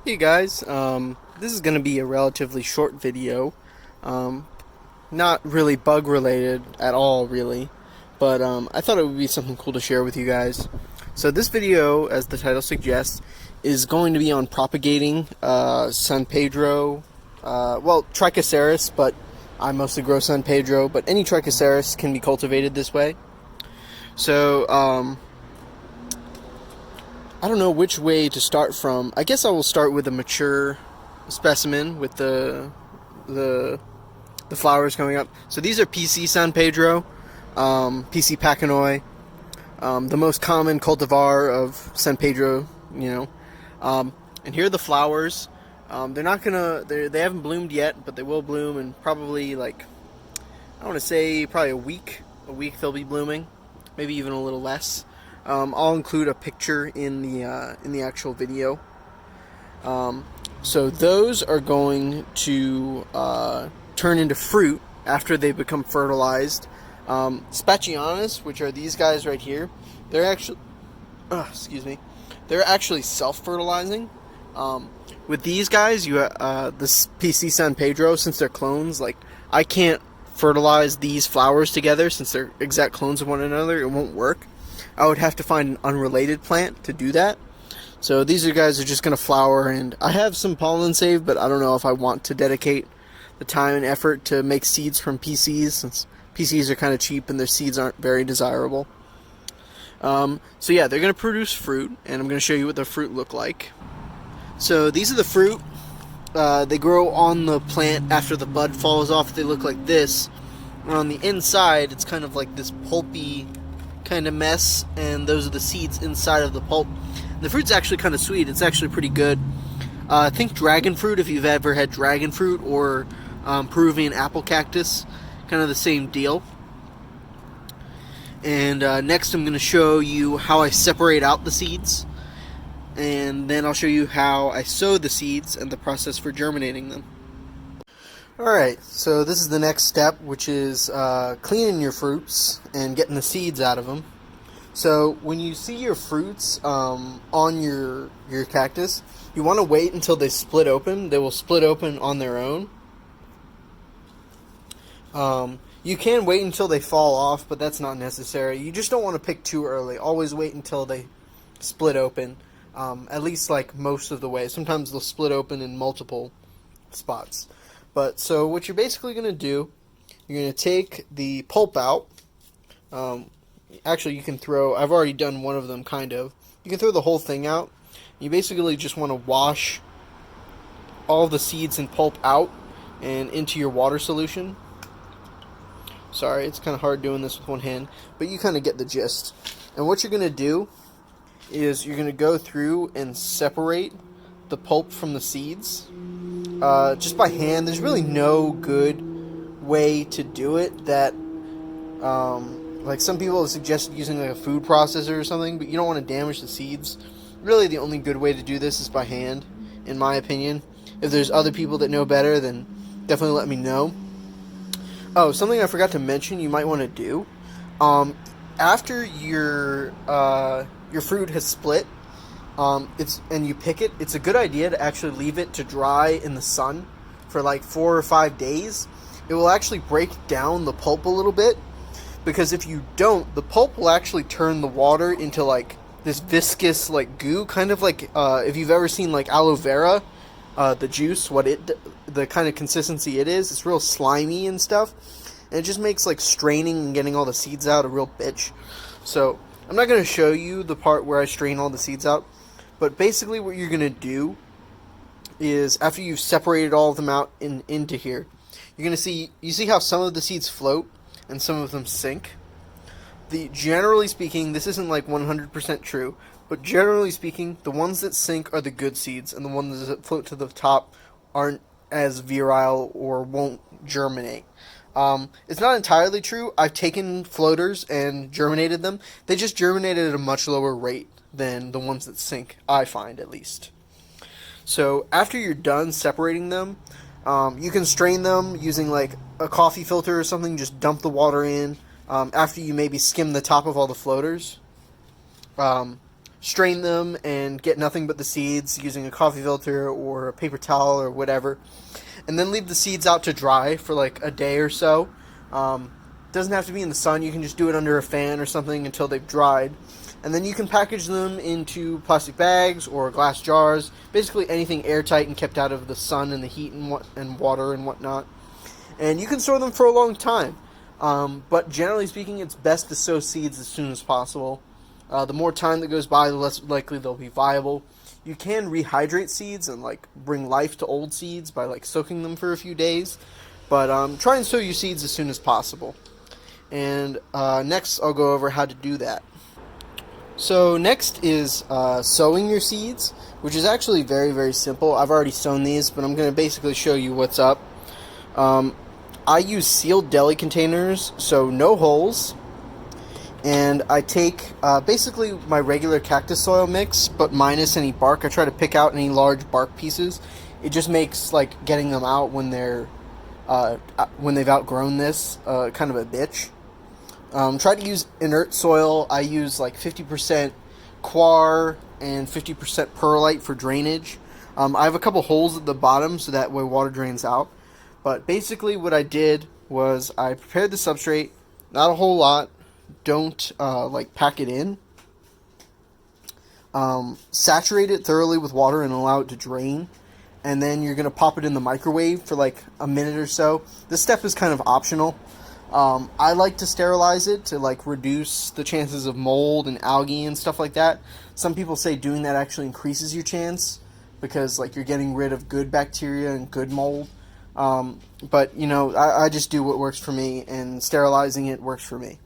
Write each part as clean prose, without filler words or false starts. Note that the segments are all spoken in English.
Hey guys, this is going to be a relatively short video. Um, Not really bug related at all, really, but I thought it would be something cool to share with you guys. So this video, as the title suggests, is going to be on propagating San Pedro, well, Trichocereus, but I mostly grow San Pedro, but any Trichocereus can be cultivated this way. So, I don't know which way to start from. I guess I will start with a mature specimen with the flowers coming up. So these are PC San Pedro, PC Pacanoi, the most common cultivar of San Pedro. And here are the flowers. They're not gonna. They haven't bloomed yet, but they will bloom in probably like I want to say probably a week. A week they'll be blooming, maybe even a little less. I'll include a picture in the actual video. So those are going to turn into fruit after they become fertilized. Spachianas, which are these guys right here, they're actually, they're actually self-fertilizing. With these guys, this PC San Pedro, since they're clones, like I can't fertilize these flowers together since they're exact clones of one another. It won't work. I would have to find an unrelated plant to do that. So these guys are just going to flower, and I have some pollen saved, but I don't know if I want to dedicate the time and effort to make seeds from PCs, since PCs are kind of cheap and their seeds aren't very desirable. So yeah, they're going to produce fruit, and I'm going to show you what the fruit look like. So these are the fruit. They grow on the plant after the bud falls off. They look like this. And on the inside, it's kind of like this pulpy kind of mess, and those are the seeds inside of the pulp. The fruit's actually kind of sweet. It's actually pretty good. Think dragon fruit if you've ever had dragon fruit, or Peruvian apple cactus, kind of the same deal. And next I'm going to show you how I separate out the seeds, and then I'll show you how I sow the seeds and the process for germinating them. Alright, so this is the next step, which is cleaning your fruits and getting the seeds out of them. So when you see your fruits on your cactus, you want to wait until they split open. They will split open on their own. You can wait until they fall off, but that's not necessary. You just don't want to pick too early. Always wait until they split open, at least like most of the way. Sometimes they'll split open in multiple spots. But so what you're basically going to do, you're going to take the pulp out. Actually, you can throw, I've already done one of them kind of. You can throw the whole thing out. You basically just want to wash all the seeds and pulp out and into your water solution. Sorry, it's kind of hard doing this with one hand, but you kind of get the gist. And what you're going to do is you're going to go through and separate the pulp from the seeds. Just by hand. There's really no good way to do it that, like some people have suggested using like a food processor or something, but you don't want to damage the seeds. Really the only good way to do this is by hand, in my opinion. If there's other people that know better, then definitely let me know. Oh, something I forgot to mention you might want to do. After your fruit has split, and you pick it, it's a good idea to actually leave it to dry in the sun for like 4 or 5 days. It will actually break down the pulp a little bit, because if you don't, the pulp will actually turn the water into like this viscous like goo, kind of like if you've ever seen like aloe vera, the juice, the kind of consistency it is. It's real slimy and stuff, and it just makes like straining and getting all the seeds out a real bitch. So I'm not going to show you the part where I strain all the seeds out. But basically what you're going to do is, after you've separated all of them out into here, you're going to see how some of the seeds float and some of them sink. Generally speaking, this isn't like 100% true, but generally speaking, the ones that sink are the good seeds, and the ones that float to the top aren't as virile or won't germinate. It's not entirely true. I've taken floaters and germinated them. They just germinated at a much lower rate than the ones that sink, I find at least. So after you're done separating them, you can strain them using like a coffee filter or something. Just dump the water in after you maybe skim the top of all the floaters. strain them and get nothing but the seeds using a coffee filter or a paper towel or whatever, and then leave the seeds out to dry for like a day or so. Doesn't have to be in the sun. You can just do it under a fan or something until they've dried. And then you can package them into plastic bags or glass jars, basically anything airtight and kept out of the sun and the heat and water and whatnot. And you can store them for a long time. But generally speaking, it's best to sow seeds as soon as possible. The more time that goes by, the less likely they'll be viable. You can rehydrate seeds and like bring life to old seeds by like soaking them for a few days. But try and sow your seeds as soon as possible. And next I'll go over how to do that. So next is sowing your seeds, which is actually very, very simple. I've already sown these, but I'm going to basically show you what's up. I use sealed deli containers, so no holes. And I take basically my regular cactus soil mix, but minus any bark. I try to pick out any large bark pieces. It just makes like getting them out when they've outgrown this kind of a bitch. Try to use inert soil. I use like 50% coir and 50% perlite for drainage. I have a couple holes at the bottom so that way water drains out. But basically what I did was I prepared the substrate, not a whole lot. Don't like pack it in. Saturate it thoroughly with water and allow it to drain. And then you're going to pop it in the microwave for like a minute or so. This step is kind of optional. I like to sterilize it to like reduce the chances of mold and algae and stuff like that. Some people say doing that actually increases your chance because like you're getting rid of good bacteria and good mold. But you know, I just do what works for me, and sterilizing it works for me.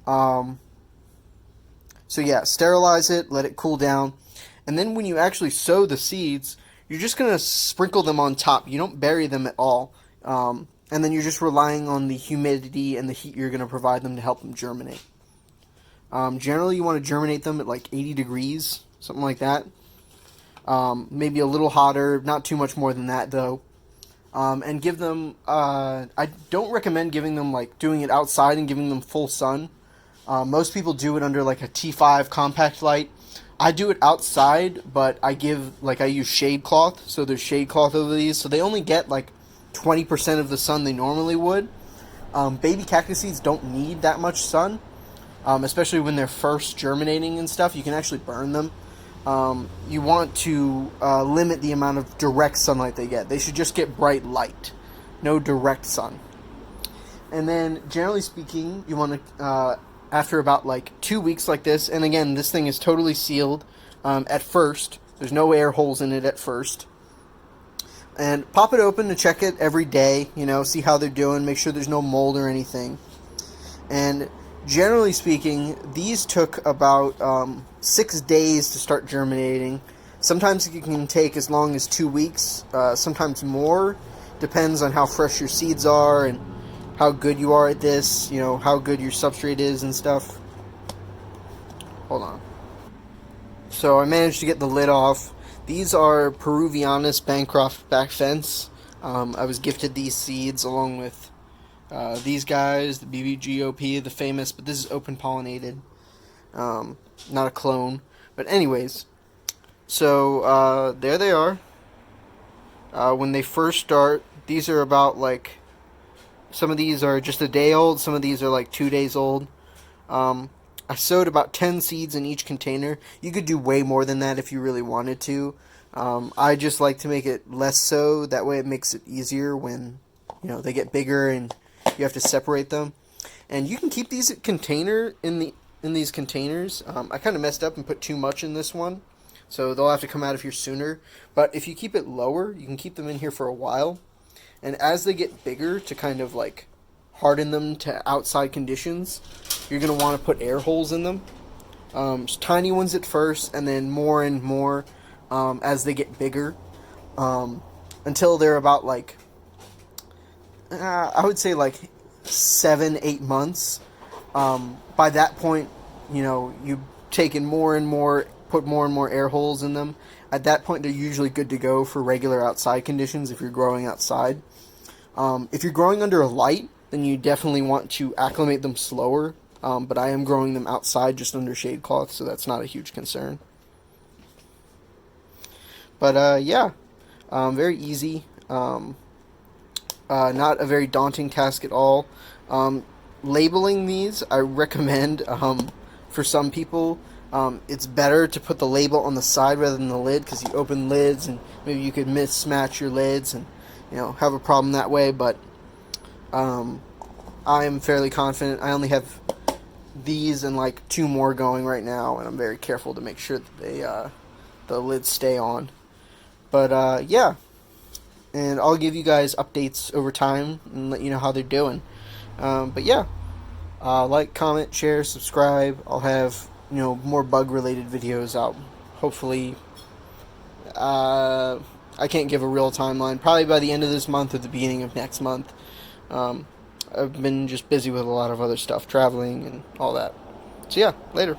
So yeah, sterilize it, let it cool down, and then when you actually sow the seeds, you're just going to sprinkle them on top. You don't bury them at all. And then you're just relying on the humidity and the heat you're going to provide them to help them germinate. Generally, you want to germinate them at like 80 degrees, something like that. Maybe a little hotter, not too much more than that though. And give them, I don't recommend giving them like doing it outside and giving them full sun. Most people do it under like a T5 compact light. I do it outside, but I use shade cloth, so there's shade cloth over these, so they only get like 20% of the sun they normally would. Baby cactus seeds don't need that much sun, especially when they're first germinating and stuff. You can actually burn them. You want to limit the amount of direct sunlight they get. They should just get bright light, no direct sun. And then, generally speaking, you want to, after about like 2 weeks like this, and again, this thing is totally sealed at first. There's no air holes in it at first. And pop it open to check it every day, you know, see how they're doing, make sure there's no mold or anything. And generally speaking, these took about 6 days to start germinating. Sometimes it can take as long as 2 weeks, sometimes more. Depends on how fresh your seeds are and how good you are at this, you know, how good your substrate is and stuff. Hold on. So I managed to get the lid off. These are Peruvianus Bancroft back fence. I was gifted these seeds along with these guys, the BBGOP, the famous, but this is open pollinated, not a clone. But anyways, so there they are. When they first start, these are about like, some of these are just a day old, some of these are like 2 days old. I sowed about 10 seeds in each container. You could do way more than that if you really wanted to. I just like to make it less so. That way it makes it easier when, you know, they get bigger and you have to separate them. And you can keep these in these containers. I kind of messed up and put too much in this one, so they'll have to come out of here sooner. But if you keep it lower, you can keep them in here for a while. And as they get bigger, to kind of like harden them to outside conditions, you're going to want to put air holes in them. Tiny ones at first, and then more and more as they get bigger, until they're about like, I would say like 7-8 months. By that point, you know, you've taken more and more, put more and more air holes in them. At that point, they're usually good to go for regular outside conditions if you're growing outside. If you're growing under a light, then you definitely want to acclimate them slower. but I am growing them outside just under shade cloth, so that's not a huge concern. But yeah, very easy. Not a very daunting task at all. Labeling these, I recommend for some people. It's better to put the label on the side rather than the lid, because you open lids and maybe you could mismatch your lids and have a problem that way. But I'm fairly confident. I only have these and like 2 more going right now, and I'm very careful to make sure that the lids stay on. But yeah, and I'll give you guys updates over time and let you know how they're doing. But yeah, like, comment, share, subscribe. I'll have more bug related videos out. Hopefully, I can't give a real timeline. Probably by the end of this month or the beginning of next month. I've been just busy with a lot of other stuff, traveling and all that. So yeah, later.